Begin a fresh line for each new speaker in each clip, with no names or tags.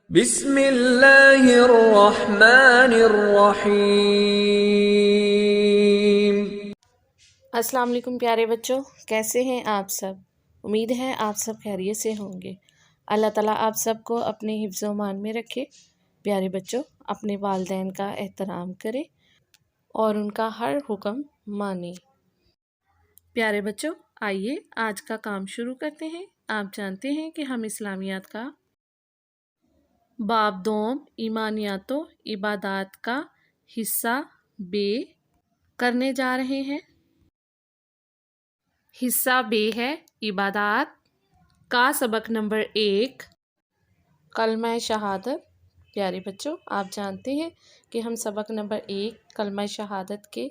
بسم اللہ الرحمن الرحیم۔
السلام علیکم پیارے بچوں، کیسے ہیں آپ سب؟ امید ہے آپ سب خیریت سے ہوں گے۔ اللہ تعالیٰ آپ سب کو اپنے حفظ و امان میں رکھے۔ پیارے بچوں، اپنے والدین کا احترام کریں اور ان کا ہر حکم مانیں۔ پیارے بچوں، آئیے آج کا کام شروع کرتے ہیں۔ آپ جانتے ہیں کہ ہم اسلامیات کا باب دوم ایمانیات و عبادات کا حصہ بے کرنے جا رہے ہیں۔ حصہ بے ہے عبادات کا سبق نمبر 1 کلمہ شہادت۔ پیارے بچوں، آپ جانتے ہیں کہ ہم سبق نمبر 1 کلمہ شہادت کے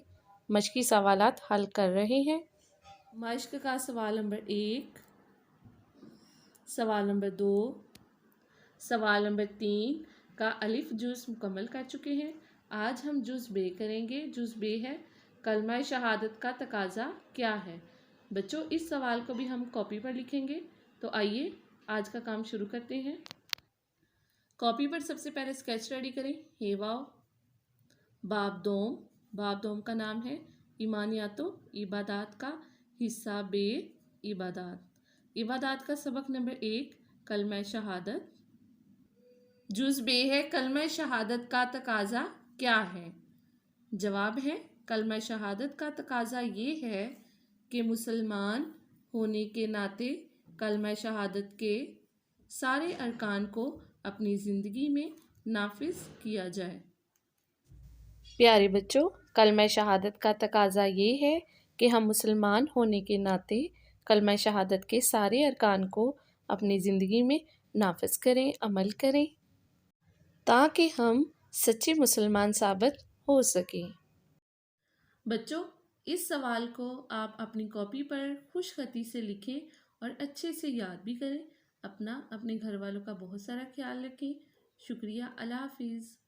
مشقی سوالات حل کر رہے ہیں۔ مشق کا سوال نمبر 1، سوال نمبر 2، سوال نمبر 3 کا الف جز مکمل کر چکے ہیں۔ آج ہم جز بے کریں گے۔ جز بے ہے کلمہ شہادت کا تقاضا کیا ہے؟ بچوں، اس سوال کو بھی ہم کاپی پر لکھیں گے۔ تو آئیے آج کا کام شروع کرتے ہیں۔ کاپی پر سب سے پہلے اسکیچ ریڈی کریں۔ ہے واو باب دوم، باب دوم کا نام ہے ایمانیات و عبادات کا حصہ بے عبادات۔ عبادات کا سبق نمبر 1 کلمہ شہادت۔ جز بے ہے کلمہ شہادت کا تقاضا کیا ہے؟ جواب ہے کلمہ شہادت کا تقاضا یہ ہے کہ مسلمان ہونے کے ناطے کلمہ شہادت کے سارے ارکان کو اپنی زندگی میں نافذ کیا جائے۔ پیارے بچوں، کلمہ شہادت کا تقاضا یہ ہے کہ ہم مسلمان ہونے کے ناطے کلمہ شہادت کے سارے ارکان کو اپنی زندگی میں نافذ کریں، عمل کریں، تاکہ ہم سچے مسلمان ثابت ہو سکیں۔ بچوں، اس سوال کو آپ اپنی کاپی پر خوش خطی سے لکھیں اور اچھے سے یاد بھی کریں۔ اپنے گھر والوں کا بہت سارا خیال رکھیں۔ شکریہ، اللہ حافظ۔